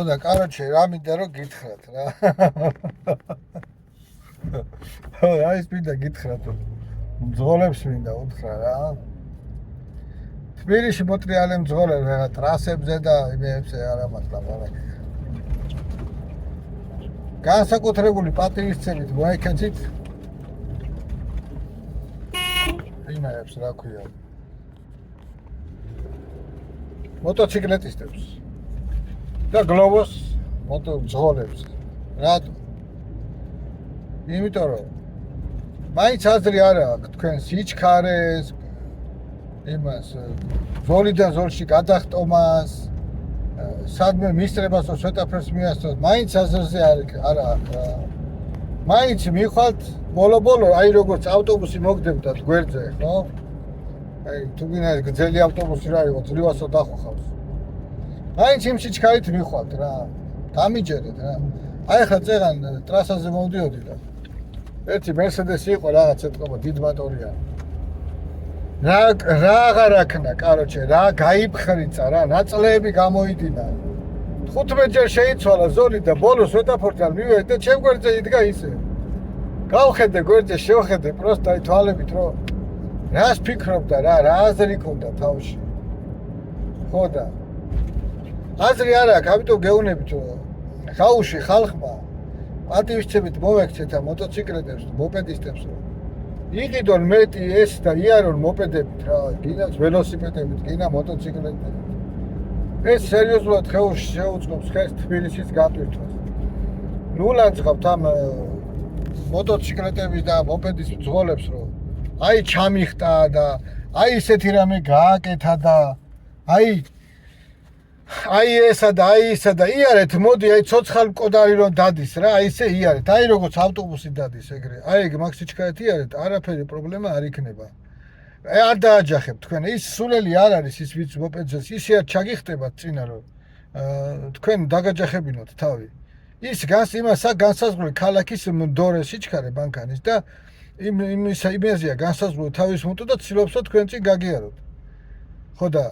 და კაროჩე რა მინდა რომ გითხრათ რა. აი ის მინდა გითხრათ რომ მძღოლებს მინდა უთხრა რა. თბილისში მოტრიალე მძღოლებს რა ტრასებზე და იმეებზე არა მართლა. განსაკუთრებული პატივისცემით მოიქცით იმებს რა ქვია. მოტოციკლეტისტებს და გლოვოს მოტოძღოლებს. რატო? იმიტომ რომ მაინც აზრი არ აქვს თქვენ სიჩქარეს იმას ზოლიდან ზოლში გადახტომას სადმე მისწრებას და სვეტაფერს მიასწროთ მაინც აზრზე არ აქვს რა. მაინც მიხვალთ ბოლო აი როგორც ავტობუსი მოგდებდათ გვერდზე ხო? აი თუ გინდა გრძელი ავტობუსი რა იყო ძლივასო დახუხავს. მაინც იმ სიჩქარით მიხვალთ რა. დამიჯერეთ რა. აი ხა წეგან ტრასაზე მოვდიოდი და ერთი მერსედესი იყო რაღაც ეთქობა დიდ მოტორია. რა აღარ აქნა კაროჩე რა გაიფხრიცა რა ნაწლეები გამოიდინა. 15 ჯერ შეიცვალა ზოლი და ბოლოს სვეტაფორთან მივედი და ჩემ გვერდზე იდგა ისე. გავხედე გვერდზე შევხედე პროსტა აი თვალებით რომ რას ფიქრობდა რა აზრი ქონდა თავში. ხო და აზრი არ აქვს, ამიტომ გეუბნებით რომ ხაუში ხალხმა პატივისცემით მოვექცეთ მოტოციკლეტებს, მოპედისტებს რომ იყიდონ მეტი ეს და იარონ მოპედებით რა, გინდათ ველოსიპედებით, გინდა მოტოციკლეტებით. ეს სერიოზულად ხეულში შეუწყობს ხეს თბილისის გატვირთვას. ნულანძღავთ ამ მოტოციკლეტების და მოპედის მძღოლებს რომ აი ჩამიხტა და აი ისეთი რამე გააკეთა და აი ესა და აი ისა და იარეთ მოდი აი ცოცხალ მკვდარი რომ დადის რა აი ესე იარეთ აი როგორც ავტობუსი დადის ეგრე აი ეგ მაგ სიჩქარით იარეთ არაფერი პრობლემა არ იქნება არ დააჯახებთ თქვენ ის სულელი არ არის ის ვიც მოპედზეს ისე არ ჩაგიხტებათ წინა რომ თქვენ დაგაჯახებინოთ თავი ის იმასა განსაზღვრული ქალაქის მდორე სიჩქარე ბანკანის და იმეზია განსაზღვრული თავის მოტო და ცდილობსო თქვენ წინ გაგიაროთ ხო და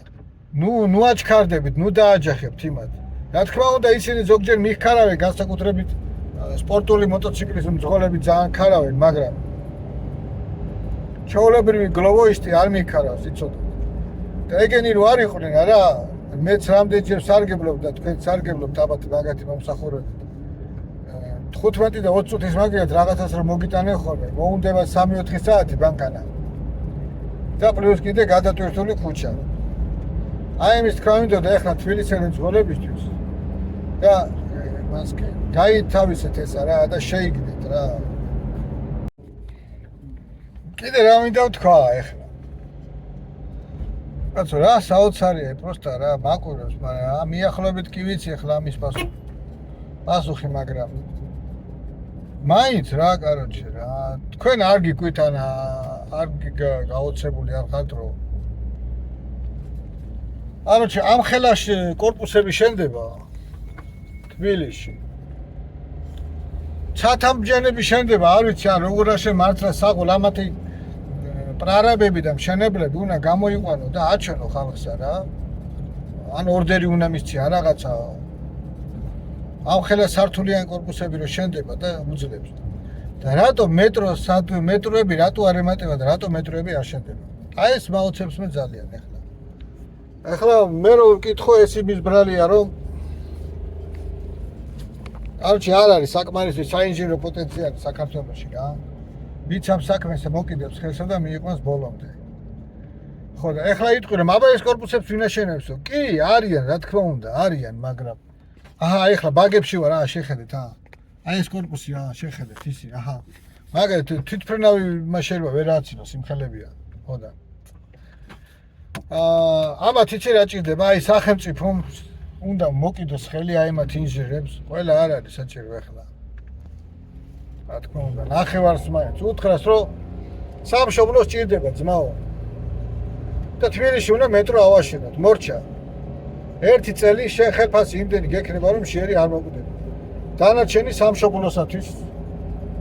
ნუ აჩქარდებით, ნუ დააჯახებთ იმად. რა თქმა უნდა, ისინი ზოგჯერ მიხქარავენ განსაკუთრებით სპორტული მოტოციკლის მძღოლები ძალიან ქარავენ, მაგრამ ჩვეულებრივი გლოვოისტი არ მიხქარავს, იცოდეთ. და ეგენი რო არ იყვნენ, არა, მეც რამდენჯერ სარგებლობ და თქვენ სარგებლობთ ალბათ მაგათი მომსახურებით. 15 და 20 წუთის მაგიათ რაღაცას რომ მოგიტანენ ხოლმე, მოუნდება 3-4 საათი ბანკანა. და პლუს კიდე გადატვირთული ქუჩა. აი მის თქვა მინდოდა ეხლა თბილისელი მძღოლებისთვის და მას გაითავისეთ ესა რა და შეიგდეთ რა. კიდე რა მინდა ვთქვა ეხლა. კაცო რა საოცარია პროსტა რა მაყურებს, მაგრამ მიახლოებით კი ვიცი ეხლა ამის პასუხი, მაგრამ მაინც რა კაროჩე რა თქვენ არ გიკვით ან არ გაოცებული არ ხართ რომ აროჩი ამ ხელაში კორპუსები შენდება თბილისში. ცათამბჯენები შენდება, არ ვიცი ან როგორ ასე მართლა საყულ ამათი პრარაბები და მშენებლები უნდა გამოიყვანო და აჩვენო ხალხსა რა. ან ორდერი უნდა მისციან რაღაცა. ამ ხელა სართულიანი კორპუსები რო შენდება და უძლებს. და რატო მეტროები რატო არ ემატება და რატო მეტროები არ შენდება? აი ეს მაოცებს მე ძალიან ეხლა. ახლა მე რო ვკითხო ეს იმის ბრალია რომ არჩი არ არის საკმარისი საინჟინრო პოტენციალი საქართველოში რა. ვიც ამ საქმეს მოკიდებს ხელსა და მიიყვანს ბოლომდე. ხო და ახლა იტყვი რომ აბა ეს კორპუსებს ვინ აშენებსო? კი, არიან, რა თქმა უნდა, არიან, მაგრამ აჰა, ახლა ბაგებში ვარ, შეხედეთ, აი ეს კორპუსი შეხედეთ ისი, აჰა. მაგალითად თვითმფრინავი შეიძლება ვერ აცინოს იმხელებია, ხო და ამათ იცი რა ჭირდება, აი სახელმწიფომ უნდა მოკიდოს ხელი აი მათ ინჟინერებს, ყველა არ არის საჭირო ახლა. რა თქმა უნდა, ნახევარს მაინც უთხრას რომ სამშობლოს ჭირდება ძმაო. და თბილისში უნდა მეტრო ავაშენოთ, მორჩა. ერთი წელი შენ ხელფასი იმდენი გექნება რომ შეერი არ მოკვდები. დანარჩენი სამშობლოსათვის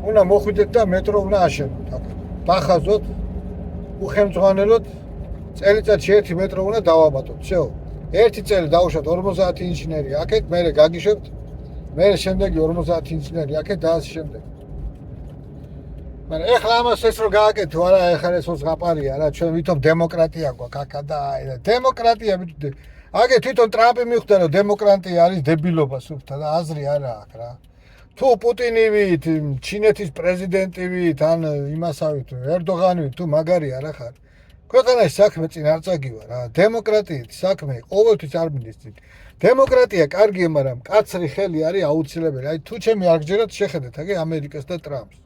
უნდა მოხვიდეთ და მეტრო უნდა აშენოთ. დახაზოთ, უხელმძღვანელოთ წელიწადში 1 მეტრო უნდა დავაბატოთ, всё. ერთი წელი დავუშვათ 50 ინჟინერი აქეთ, მერე გაგიშვებთ, მერე შემდეგი 50 ინჟინერი აქეთ და ასე შემდეგ. მაგრამ ეხლა ამას ეს რო გააკეთო, არა ეხლა ეს ვღაპარია რა, ჩვენ ვითომ დემოკრატია გვაქვს აქა და დემოკრატია აგე თვითონ ტრამპი მიხვდა რომ დემოკრატია არის დებილობა სუფთა და აზრი არა აქვს რა. თუ პუტინი ვით, ჩინეთის პრეზიდენტი ვით, ან იმასავით, ერდოღანი თუ მაგარი არა ხარ. ქვეყანაში საქმე წინ არ წაგივა რა. დემოკრატიით საქმე ყოველთვის არ მინდის წინ. დემოკრატია კარგია, მაგრამ კაცრი ხელი არის აუცილებელი. აი თუ ჩემი არ გჯერათ შეხედეთ აგე ამერიკას და ტრამპს.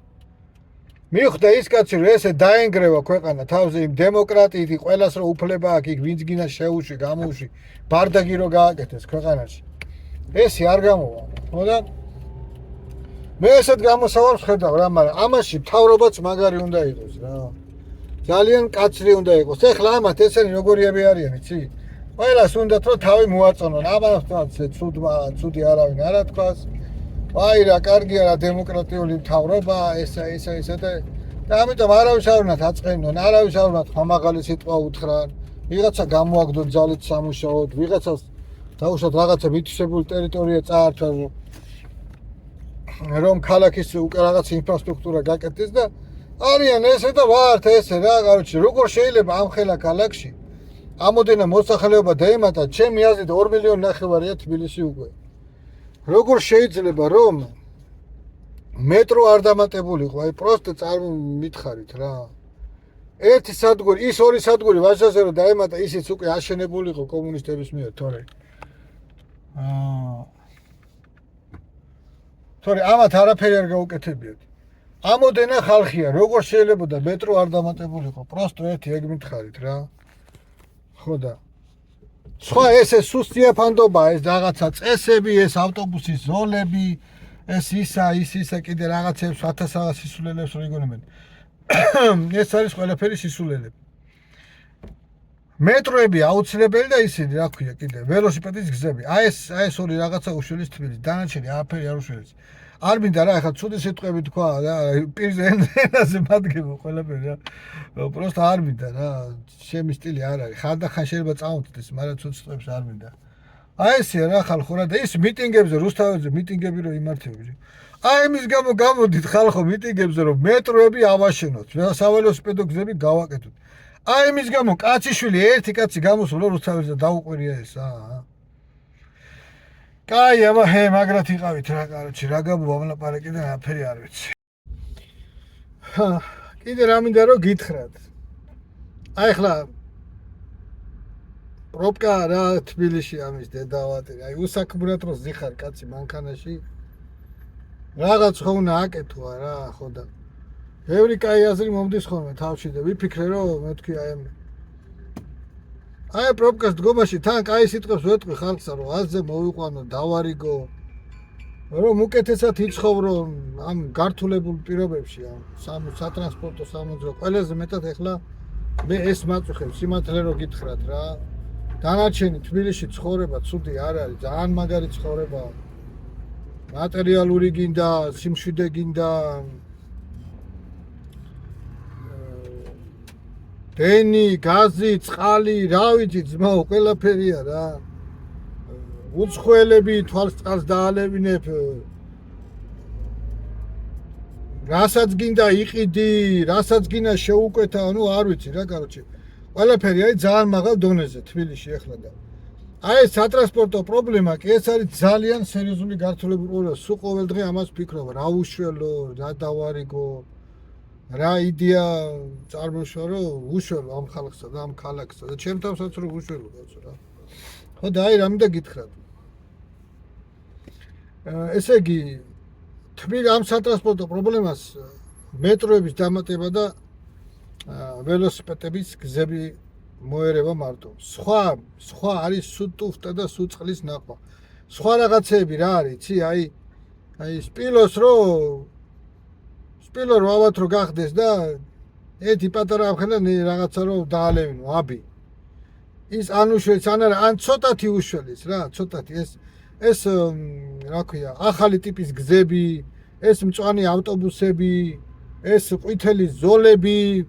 მიხვდა ის კაცი რომ ესე დაენგრევა ქვეყანა თავზე იმ დემოკრატიით ყველას რო უფლება აქვს იქ ვინც გინდა შეუში, გამოუში, ბარდაგი რო გააკეთეს ქვეყანაში. ესე არ გამოვა. ხო და მე ესეთ გამოსავალს ხედავ რა, მაგრამ ამაში მთავრობაც მაგარი უნდა იყოს რა. ძალიან კაცრი უნდა იყოს. ეხლა ამათ ესენი როგორიები არიან, იცი? ყველას უნდათ რომ თავი მოაწონონ. ამას ცუდი არავინ არა თქვას. აი რა, კარგია რა დემოკრატიული მთავრობა, ესა და ამიტომ არავის არ უნდა აწყენონ, არავის არ უნდა ხმამაღალი სიტყვა უთხრან. ვიღაცა გამოაგდონ ძალით სამუშაოდ, ვიღაცას დაუშვათ რაღაცა მითვისებული ტერიტორია წაართვა რომ ქალაქის უკვე რაღაც ინფრასტრუქტურა გაკეთდეს და არიან ესე და ვართ ესე რა, კაროჩი, როგორ შეიძლება ამ ხელა ქალაქში ამოდენა მოსახლეობა დაემატა, ჩემი აზრით 2,5 მილიონია თბილისში უკვე. როგორ შეიძლება რომ მეტრო არ დამატებულიყო, აი პროსტო წარმომითხარით რა. ერთი სადგური, ის ორი სადგური ვაჟაზე რომ დაემატა, ისიც უკვე აშენებულიყო კომუნისტების მიერ, თორე. თორე ამათ არაფერი არ გაუკეთებიათ. ამოდენა ხალხია, როგორ შეიძლება და მეტრო არ დამატებულიყო, პროსტო ერთი ეგ მითხარით რა. ხო და სხვა ესე სუსტია ფანდობა, ეს რაღაცა წესები, ეს ავტობუსის ზოლები, ეს ისა კიდე რაღაცებს 1000 სისულელებს რო იგონებენ. ეს არის ყველაფერი სისულელები. მეტროები აუცილებელი და ისინი, რა ქვია, კიდე ველოსიპედის გზები. აი ეს ორი რაღაცა უშველის თბილისში, დანარჩენი არაფერი არ უშველის. არ მინდა რა, ახლა ცუდი სიტყვები თქვა რა, პირზე ენაზე მადგება ყველაფერი რა. პროსტო არ მინდა რა, ჩემი სტილი არ არის. ხანდახან შეიძლება წამოვთდეს, მაგრამ ცუდ სიტყვებს არ მინდა. აი ესე რა ხალხო რა და ის მიტინგებზე, რუსთაველზე მიტინგები რო იმართებოდი. აი იმის გამო გამოდით ხალხო მიტინგებზე რომ მეტროები ავაშენოთ, საველოსიპედო გზები გავაკეთოთ. აი იმის გამო კაციშვილი ერთი კაცი გამოსულა რუსთაველზე დაუყვირია ეს კაი, აბა მაგრად იყავით რა, კაროჩი, რა გამოვამლაპარაკე და არაფერი არ ვიცი. კიდე რა მინდა რომ გითხრათ. აი ხლა პროპკა რა თბილისში ამის დედავატი. აი უსაქმრად რო ზიხარ კაცი მანქანაში. რაღაც ხო უნდა აკეთოა რა, ხო და ბევრი კაი აზრი მომდის ხოლმე თავში და ვიფიქრე რომ მე თქვი აი პროპკას დგომაში თან კაი სიტყვებს ვეტყვი ხალხსა რომ აზზე მოვიყვანო, დავარიგო, რომ უკეთესად იცხოვრო ამ გართულებულ პირობებში, ამ სატრანსპორტო სამოძრაო. ყველაზე მეტად ეხლა მე ეს მაწუხებს სიმართლე რო გითხრათ რა. დანარჩენი თბილისში ცხოვრება ცუდი არ არის, ძალიან მაგარი ცხოვრება. მატერიალური გინდა, სიმშვიდე გინდა, დენი, გაზი, წყალი, რა ვიცი ძმაო, ყველაფერია რა. უცხოელები თვალს წყალს დაალევინებ. რასაც გინდა იყიდი, რასაც გინდა შეუკვეთა, ну არ ვიცი რა, კაროჩი. ყველაფერი არის ძალიან მაღალ დონეზე თბილისში ახლა და აი ეს სატრანსპორტო პრობლემა კი ეს არის ძალიან სერიოზული გართულებული პრობლემა. სულ ყოველ დღე ამას ვფიქრობ, რა უშველო, რა დავარიგო, რა იდეა წარმოშვა, რომ უშველო ამ ხალხსა და ამ ქალაქსა და ჩემ თავსაც რომ უშველო კაცო რა. ხო და აი რა მინდა გითხრათ. ესე იგი თბილისში ამ სატრანსპორტო პრობლემას მეტროების დამატება და ველოსიპედების გზები მოერევა მარტო. სხვა არის სულ ტუფტა და სულ წყლის ნახვა. სხვა რაღაცები რა არის, იცი? აი სპილოს ავათ რო გახდეს და ერთი პატარა ამხელა რაღაცა რო დაალევინო, აბი. ის ან უშველის, ან არა, ან ცოტათი უშველის რა, ცოტათი ეს რა ქვია, ახალი ტიპის გზები, ეს მწვანე ავტობუსები, ეს ყვითელი ზოლები,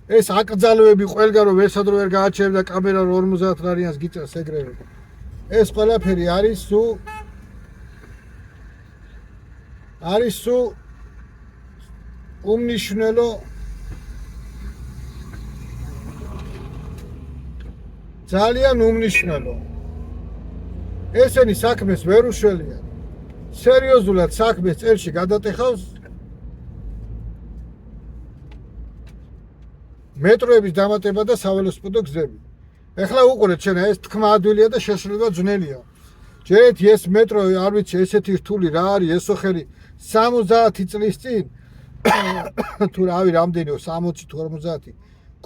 ეს აკრძალვები ყველგან რომ ვერსად რო ვერ გააჩერებ და კამერა 50 ლარიანს გიწევს ეგრევე. ეს ყველაფერი არის სულ უმნიშვნელო ძალიან უმნიშვნელო. ესენი საქმეს ვერ უშველიან. სერიოზულად საქმეს წელში გადატეხავს მეტროების დამატება და საველოსიპედო გზები. ეხლა უყურეთ შენ ეს თქმა ადვილია და შეშლება ძნელია. ჯერეთ ეს მეტრო არ ვიცი ესეთი რთული რა არის ესო ხელი 70 წლის წინ თუ რავი რამდენი 60 თუ 50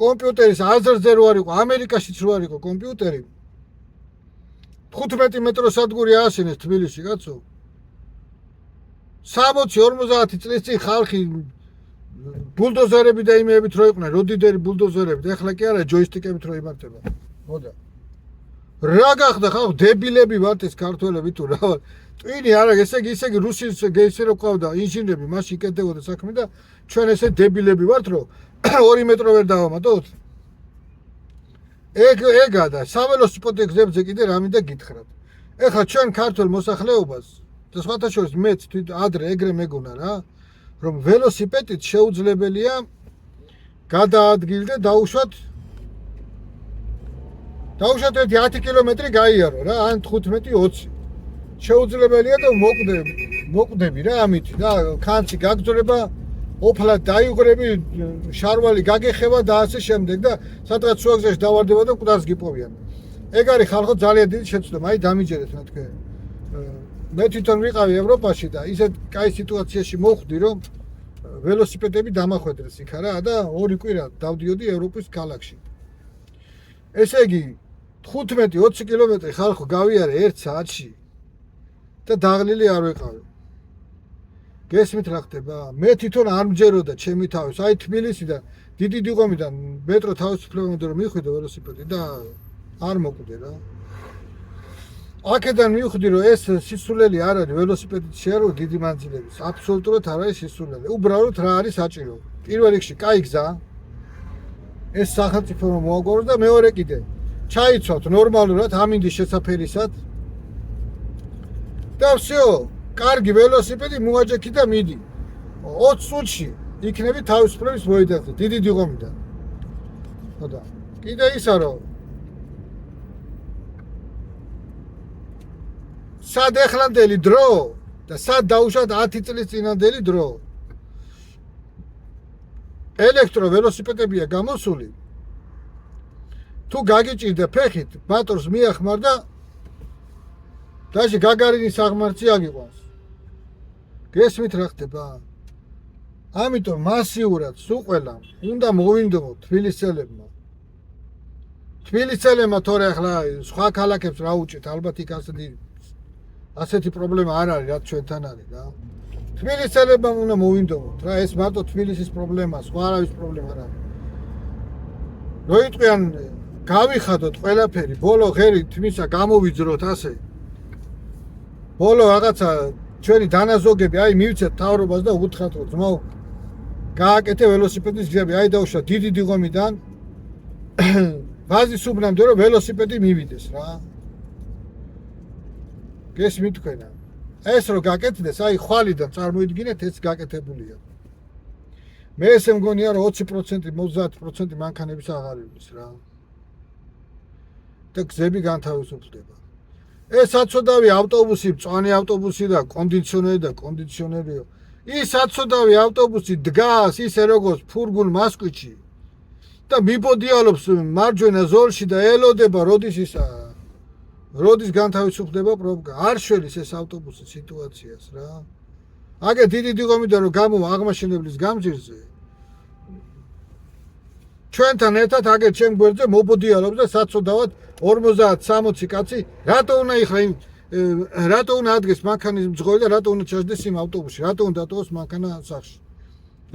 კომპიუტერის აზრზე რო არ იყო ამერიკაშიც რო არ იყო კომპიუტერი 15 მეტრო სადგური ააშენეს თბილისში კაცო 60-50 წლის წინ ხალხი ბულდოზერები და იმეებით რო იყვნენ როდიდერი ბულდოზერები ეხლა კი არა ჯოისტიკებით რო იმართება მოდა რა გახდა ხალხ დებილები ვართ ეს ქართველები თუ რა ვარ ტვინი არა ესე იგი რუსის გეისი რო ყავდა ინჟინრები მაშინ იკეთებოდა საქმე და ჩვენ ესე დებილები ვართ რომ 2 მეტრო ვერ დავამატოთ ეგა და საველოსიპედო გზებზე კიდე რა მინდა გითხრათ ეხლა ჩვენ ქართულ მოსახლეობას და სხვათა შორის მეც ადრე ეგრე მეგონა რა რომ ველოსიპედით შეუძლებელია გადაადგილდე დაუშვათ 10 კილომეტრი გაიარო რა ან 15-20 შეუძლებელია და მოკვდები რა ამით და ხანში გაგძრება ოფლად დაიღრები შარვალი გაგეხება და ასე შემდეგ და სადღაც შუაგზაში დავარდება და მკვდარს გიპოვიან ეგ არის ხალხო ძალიან დიდი შეცდომა აი დამიჯერეთ მეთქე მე თვითონ ვიყავი ევროპაში და ისეთ კაი სიტუაციაში მოვხვდი რომ ველოსიპედები დამახვედრეს იქ რა და 2 კვირა დავდიოდი ევროპის ქალაქში ესე იგი 15-20 კილომეტრი ხალხო გავიარე 1 საათში და დაღლილი არ ვიყავი გესმით რა ხდება მე თვითონ არ მჯეროდა ჩემი თავის აი თბილისიდან დიდი დიღომიდან მეტრო თავისუფლებამდე რომ მიხვიდე ველოსიპედი და არ მოკვდე რა აქედან მივხვდი რომ ეს სისულელი არ არის ველოსიპედით შეარო დიდი მანძილების აბსოლუტურად არ არის სისულელი უბრალოდ რა არის საჭირო პირველ რიგში კაი გზა ეს სახელმწიფო რომ მოაგვაროს და მეორე კიდე ჩაიცვათ ნორმალურად ამინდის შესაფერისად და всё კარგი ველოსიპედი მოაჯექი და მიდი 20 წუთში იქნები თავისუფლების მოედანზე დიდი დიღომიდან ხოდა კიდე ისა რომ სად ეხლანდელი დრო და სად დაუშვათ 10 წლის წინანდელი დრო ელექტრო ველოსიპედებია გამოსული თუ გაგიჭირდა ფეხით ბატორს მიახმარ და დაში გაგარინის აღმართი აგიყვანს გესმით რა ხდება ამიტომ მასიურად სულ ყველა უნდა მოვინდომოთ თბილისელებმა თორე ახლა სხვა ქალაქებს რა უჭით ალბათ იქ ასეთი პრობლემა არ არის რაც ჩვენთან არის რა თბილისელებმა უნდა მოვინდომოთ რა ეს მარტო თბილისის პრობლემაა სხვა არავის პრობლემა არ არის რო იტყვიან გავიხადოთ ყველაფერი ბოლო ღერი თმისა გამოვიძროთ ასე ბოლო რაღაცა ჩვენი დანაზოგები აი მივცეთ თავრობას და უთხრათ რომ ძმაო გააკეთე ველოსიპედის გზები აი დაუშვა დიდი დიღომიდან ვაზის უბნამდე რომ ველოსიპედი მივიდეს რა გესმით თქვენა ეს რო გაკეთდეს აი ხვალიდან წარმოიდგინეთ ეს გაკეთებულია მე ესე მგონია რომ 20% 30% მანქანების აღარ არის რა და გზები განთავისუფლდება ეს საცოდავი ავტობუსი მწვანე ავტობუსი და კონდიციონერიო ის საცოდავი ავტობუსი დგას ისე როგორც ფურგულ მასკვიჩი და მიბოდიალობს მარჯვენა ზოლში და ელოდება როდის განთავისუფლდება პრობლემა არ შველის ეს ავტობუსი სიტუაციას რა აგე დიდი დიღომიდან რომ გამოვა აღმაშენებლის გამზირზე ჩვენთან ერთად აგე ჩემ გვერდზე მობოდიალობს და საცოდავად 50-60 კაცი რატო უნდა იხლა რატო უნდა ადგეს მანქანის მძღოლი და რატო უნდა ჩაჯდეს იმ ავტობუსში რატო უნდა დატოვოს მანქანა სახში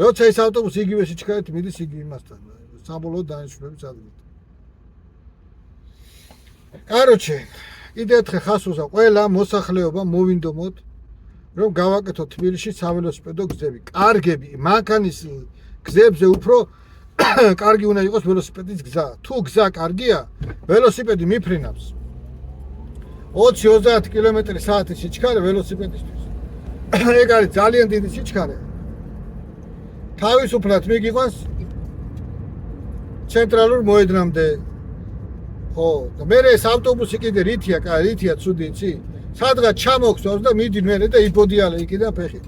როცა ეს ავტობუსი იგივე სიჩქარით მიდის იგი იმასთან საბოლოო დანიშნულების ადგილით კაროჩე კიდე ერთხელ ხას უზა ყველა მოსახლეობა მოვინდომოთ რომ გავაკეთოთ თბილისში საველოსიპედო გზები კარგები მანქანის გზებზე უფრო კარგი უნდა იყოს ველოსიპედის გზა თუ გზა კარგია ველოსიპედი მიფრინავს 20-30 კმ/სთ სიჩქარე ველოსიპედისთვის. ეგ არის ძალიან დიდი სიჩქარე. თავისუფლად მიგიყვანს ცენტრალურ მოედნამდე. ხო, და მე ეს ავტობუსი კიდე რითია ცუდი იცი? სადღაც ჩამოხსოვს და მიდი მე და იბოდიალე იქიდან ფეხით.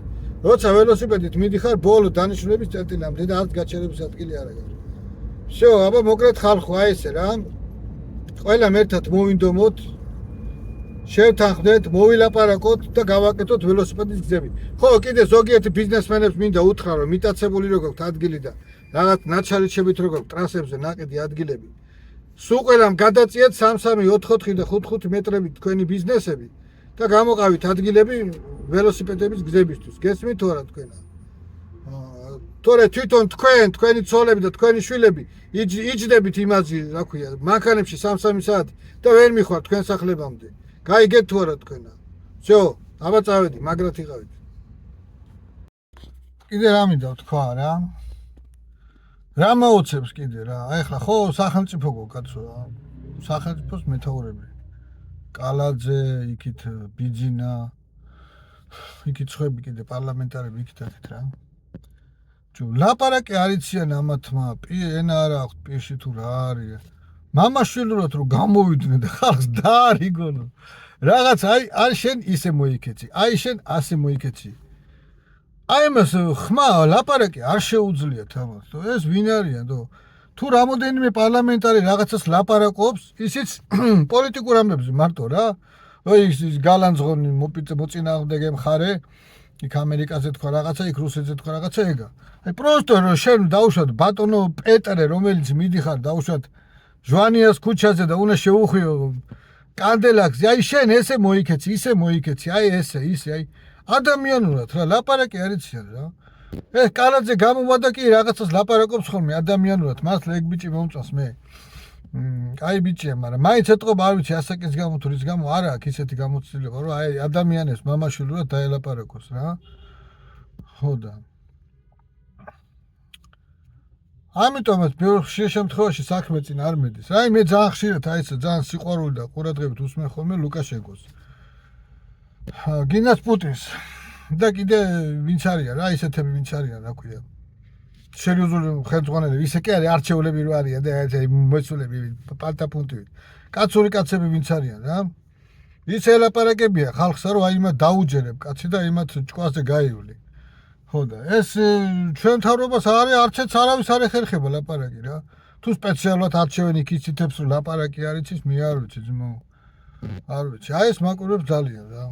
როცა ველოსიპედით მიდიხარ ბოლო დანიშნულების წერტილამდე და არც გაჩერების ადგილი არ აქვს. всё, აბა მოკლედ ხალხო აი ესე რა. ყველამ ერთად მოვინდომოთ, შევთანხმდეთ, მოვილაპარაკოთ და გავაკეთოთ ველოსიპედის გზები. ხო, კიდე ზოგიერთი ბიზნესმენებს მინდა უთხრა, რომ მიტაცებული რო გაქვთ ადგილი და რაღაც ნაჩალიჩებით რო გაქვთ ტრასებზე ნაკედი ადგილები. სულ ყველამ გადაწიეთ 3-3, 4-4 და 5-5 მეტრებით თქვენი ბიზნესები და გამოყავით ადგილები ველოსიპედების გზებისთვის. გესმით თუ არა თქვენა? თორე თვითონ თქვენი ცოლები და თქვენი შვილები იჯდებით იმაზე, რა ქვია, მანქანებში 3-3 საათი და ვერ მიხვალ თქვენ სახლებამდე. გაიგეთ თუ არა თქვენა? всё, აბა წავედი, მაგრად იყავით. კიდე რა მინდა თქვა რა? რა მოუწევს კიდე რა? აი ხლა ხო სახელმწიფო გკაცო რა. სახელმწიფოს მეთაურები. კალაძე, იქით ბიძინა, იქით ხვები კიდე პარლამენტარები იქით აქეთ რა. ლაპარაკი არიციან ამათმა, ენა არ აქვს პირში თუ რა არის. მამაშვილურად რომ გამოვიდნენ და ხალხს დაარიგონო. რაღაც აი შენ ისე მოიქეცი, აი შენ ასე მოიქეცი. აი მას ხმა ლაპარაკი არ შეუძლიათ ამას. ეს ვინ არიან თო? თუ რამოდენიმე პარლამენტარი რაღაცას ლაპარაკობს, ისიც პოლიტიკურ ამბებზე მარტო რა. ის გალანძღონი მოწინააღმდეგე მხარე, იქ ამერიკაზე თქვა რაღაცა, იქ რუსეთზე თქვა რაღაცა ეგა. აი პროსტო რომ შენ დაუშვათ ბატონო პეტრე, რომელიც მიდიხარ დაუშვათ ჟვანიას ქუჩაზე და უნდა შეუხვიო კანდელაკზე, აი შენ ესე მოიქეცი, ისე მოიქეცი, აი ესე, ისე, აი ადამიანურად რა, ლაპარაკი არიციან რა. ეს კალაძე გამოვა და კი რაღაცას ლაპარაკობს ხოლმე ადამიანურად, მართლა ეგ ბიჭი მომწონს მე. აი ბიჭია, მაგრამ მაინც ეთყობა არ ვიცი ასაკის გამო თუ რის გამო არა აქვს ისეთი გამოცდილება, რომ აი ადამიანებს მამაშვილურად დაელაპარაკოს რა. ხო და ამიტომაც ბევრ შემთხვევაში საქმე წინ არ მედის. აი მე ძალიან ხშირად აი ეს ძალიან სიყვარული და ყურადღებით უსმენ ხოლმე ლუკაშენკოს. გინას პუტინს და კიდე ვინც არიან რა, ისეთები ვინც არიან, რა ქვია. სერიოზული ხელმძღვანელები, ისე კი არის არჩევლები რო არიან და აი მოსულები პალტაპუნტივით. კაცური კაცები ვინც არიან რა. ის ელაპარაკებია ხალხსა რომ აი იმათ დაუჯერებ კაცი და იმათ ჭკუაზე გაივლი. ხო და ეს ჩვენ მთავრობას არცეც არავის არ ეხერხება ლაპარაკი რა. თუ სპეციალურად არჩევენ იქ იცითებს რომ ლაპარაკი არ იცის, მე არ ვიცი ძმაო. არ ვიცი. აი ეს მაყურებს ძალიან რა.